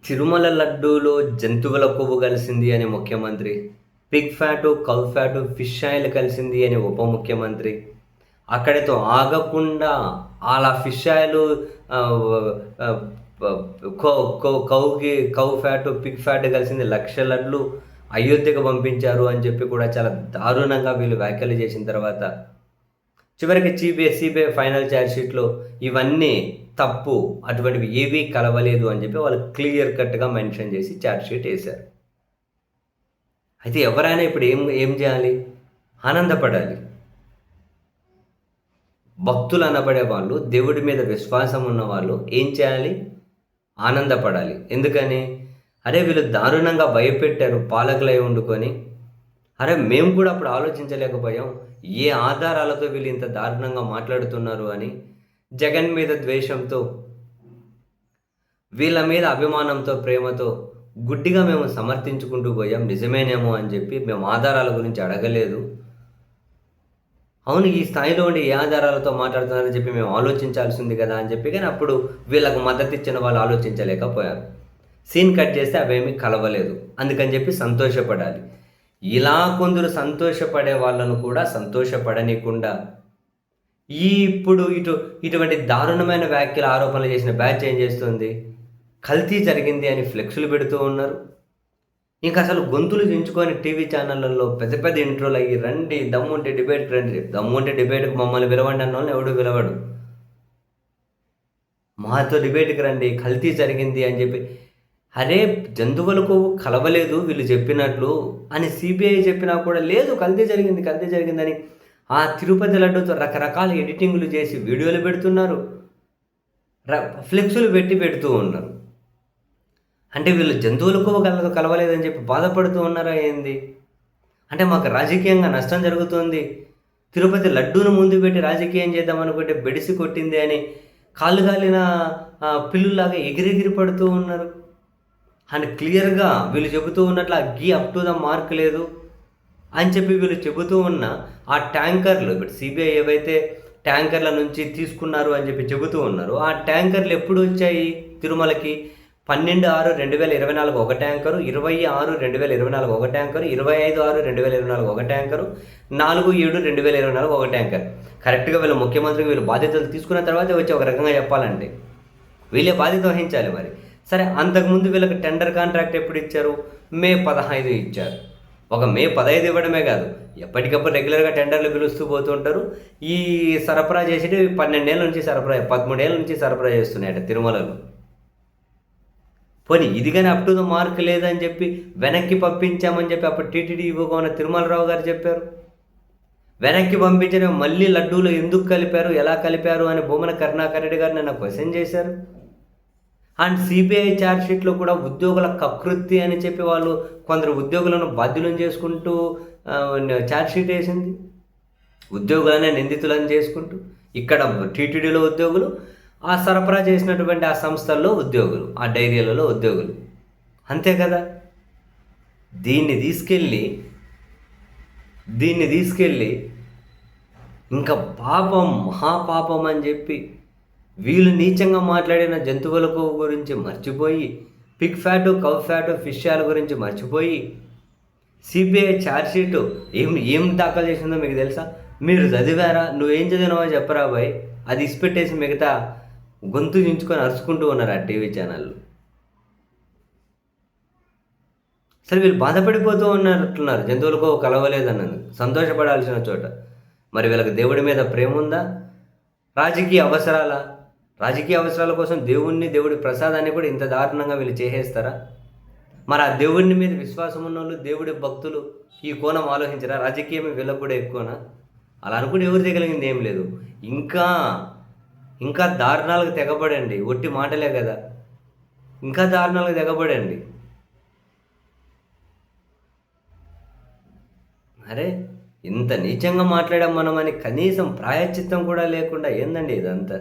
తిరుమల లడ్డూలో జంతువుల కొవ్వు కలిసింది అని ముఖ్యమంత్రి, Pig fat, cow fat, fish oil కలిసింది అని ఉప ముఖ్యమంత్రి, అక్కడితో ఆగకుండా అలా ఫిష్ ఆయిలు ఆహ్, ప కౌ కౌ కౌకి కౌ ఫ్యాటు, పిగ్ ఫ్యాట్ కలిసింది 1,00,000 లడ్లు అయోధ్యకు పంపించారు అని చెప్పి కూడా చాలా దారుణంగా వీళ్ళు వ్యాఖ్యలు చేసిన తర్వాత చివరికి సిబిఐ ఫైనల్ ఛార్జ్ షీట్‌లో ఇవన్నీ తప్పు, అటువంటివి ఏవీ కలవలేదు అని చెప్పి వాళ్ళు క్లియర్ కట్‌గా మెన్షన్ చేసి ఛార్జ్ షీట్ ఏశారు. అయితే ఎవరైనా ఇప్పుడు ఏం ఏం చేయాలి? ఆనందపడాలి. భక్తులు అనబడే వాళ్ళు, దేవుడి మీద విశ్వాసం ఉన్నవాళ్ళు ఏం చేయాలి? ఆనందపడాలి. ఎందుకని? అరే వీళ్ళు దారుణంగా భయపెట్టారు పాలకులై వండుకొని. అరే మేము కూడా అప్పుడు ఆలోచించలేకపోయాం. ఏ ఆధారాలతో వీళ్ళు ఇంత దారుణంగా మాట్లాడుతున్నారు అని. జగన్ మీద ద్వేషంతో, వీళ్ళ మీద అభిమానంతో, ప్రేమతో గుడ్డిగా మేము సమర్థించుకుంటూ పోయాం. నిజమేనేమో అని చెప్పి మేము ఆధారాల గురించి అడగలేదు. అవును, ఈ స్థాయిలో ఉండి ఏ ఆధారాలతో మాట్లాడుతున్నారని చెప్పి మేము ఆలోచించాల్సింది కదా అని చెప్పి, కానీ అప్పుడు వీళ్ళకు మద్దతు ఇచ్చిన వాళ్ళు ఆలోచించలేకపోయారు. సీన్ కట్ చేస్తే అవేమీ కలవలేదు. అందుకని చెప్పి సంతోషపడాలి. ఇలా కొందరు సంతోషపడే వాళ్ళను కూడా సంతోషపడనీయకుండా ఇప్పుడు ఇటువంటి దారుణమైన వ్యాఖ్యలు, ఆరోపణలు చేసిన బ్యాచ్ ఏం చేస్తుంది? కల్తీ జరిగింది అని ఫ్లెక్సులు పెడుతూ ఉన్నారు. ఇంక అసలు గొంతులు దించుకొని టీవీ ఛానళ్ళల్లో పెద్ద పెద్ద ఇంట్రోలు అయ్యి, రండి దమ్ముంటే డిబేట్‌కి రండి, దమ్ముంటే డిబేట్‌కి మమ్మల్ని పిలవండి అన్నోళ్ళని ఎవడు పిలవడు. మాతో డిబేట్‌కి రండి, కల్తీ జరిగింది అని చెప్పి. అరే జంతువులకు కలవలేదు వీళ్ళు చెప్పినట్లు అని సిబిఐ చెప్పినా కూడా లేదు, కల్తీ జరిగిందని ఆ తిరుపతి లడ్డూతో రకరకాల ఎడిటింగులు చేసి వీడియోలు పెడుతున్నారు. ఫ్లెక్సులు పెడుతూ ఉన్నారు. అంటే వీళ్ళు జంతువులకు కలవలేదని చెప్పి బాధపడుతూ ఉన్నారా ఏంది? అంటే మాకు రాజకీయంగా నష్టం జరుగుతుంది, తిరుపతి లడ్డూను ముందు పెట్టి రాజకీయం చేద్దాం అనుకుంటే బెడిసి కొట్టింది అని కాళ్ళు కాలిన పిల్లులాగా ఎగిరెగిరి పడుతూ ఉన్నారు. అని క్లియర్గా వీళ్ళు చెబుతూ ఉన్నట్లు ఆ గీ అప్ టు ద మార్క్ లేదు అని చెప్పి వీళ్ళు చెబుతూ ఉన్న ఆ ట్యాంకర్లు, ఇప్పుడు సిబిఐ ఏవైతే ట్యాంకర్ల నుంచి తీసుకున్నారు అని చెప్పి చెబుతూ ఉన్నారు, ఆ ట్యాంకర్లు ఎప్పుడు వచ్చాయి తిరుమలకి? 12/6/2024 ఒక ట్యాంకరు, 26/2024 ఒక ట్యాంకరు, 25/6/2024 ఒక ట్యాంకరు, 4/7/2024 ఒక ట్యాంకర్. కరెక్ట్గా వీళ్ళు ముఖ్యమంత్రికి వీళ్ళు బాధ్యతలు తీసుకున్న తర్వాత వచ్చి ఒక రకంగా చెప్పాలంటే వీళ్ళే బాధ్యత వహించాలి మరి. సరే, అంతకుముందు వీళ్ళకి టెండర్ కాంట్రాక్ట్ ఎప్పుడు ఇచ్చారు? మే 15 ఇచ్చారు. ఒక మే 15 ఇవ్వడమే కాదు, ఎప్పటికప్పుడు రెగ్యులర్గా టెండర్లు పిలుస్తూ పోతుంటారు. ఈ సరఫరా చేసేటి 12 ఏళ్ళ నుంచి 13 ఏళ్ళ నుంచి సరఫరా చేస్తున్నాయట తిరుమలలో. పోనీ ఇది కానీ అప్ టు ద మార్క్ లేదని చెప్పి వెనక్కి పంపించామని చెప్పి అప్పుడు టీటీడీ ఈవోగా ఉన్న తిరుమలరావు గారు చెప్పారు. వెనక్కి పంపించడం మళ్ళీ లడ్డూలు ఎందుకు కలిపారు, ఎలా కలిపారు అని భూమన కరుణాకర్ రెడ్డి గారు నిన్న క్వశ్చన్ చేశారు. అండ్ సిబిఐ ఛార్జ్ షీట్లో కూడా ఉద్యోగుల కకృతి అని చెప్పి వాళ్ళు కొందరు ఉద్యోగులను బాధ్యులను చేసుకుంటూ ఛార్జ్ షీట్ వేసింది. ఉద్యోగులనే నిందితులను చేసుకుంటూ, ఇక్కడ టీటీడీలో ఉద్యోగులు, ఆ సరఫరా చేసినటువంటి ఆ సంస్థల్లో ఉద్యోగులు, ఆ డైరీలలో ఉద్యోగులు, అంతే కదా. దీన్ని తీసుకెళ్ళి ఇంకా పాపం, మహాపాపం అని చెప్పి వీళ్ళు నీచంగా మాట్లాడిన జంతువులకు గురించి మర్చిపోయి, Pig fat, cow fat, fish oil గురించి మర్చిపోయి, సిబిఐ ఛార్జ్షీటు ఏం దాఖలు చేసిందో మీకు తెలుసా? మీరు చదివారా? నువ్వేం చదివినావో చెప్పరా బాయ్, అది ఇసిపెట్టేసి మిగతా గొంతు దించుకొని అరుచుకుంటూ ఉన్నారు ఆ టీవీ ఛానళ్ళు. సరే, వీళ్ళు బాధపడిపోతూ ఉన్నట్టున్నారు జంతువులకు కలవలేదన్నది. సంతోషపడాల్సిన చోట మరి వీళ్ళకి దేవుడి మీద ప్రేమ ఉందా? రాజకీయ అవసరాల కోసం దేవుడి ప్రసాదాన్ని కూడా ఇంత దారుణంగా వీళ్ళు చేసేస్తారా? మరి ఆ దేవుడిని మీద విశ్వాసం ఉన్నోళ్ళు, దేవుడి భక్తులు ఈ కోణం ఆలోచించరా? రాజకీయమే వీళ్ళకు కూడా ఎక్కువనా? అలా అనుకుంటే ఎవరు దిగలిగింది ఏం లేదు. ఇంకా దారుణాలకు తెగబడండి. ఒట్టి మాటలే కదా, ఇంకా దారుణాలకు తెగబడండి. అరే ఇంత నీచంగా మాట్లాడాం మనమని కనీసం ప్రాయశ్చిత్తం కూడా లేకుండా ఏందండి ఇదంతా?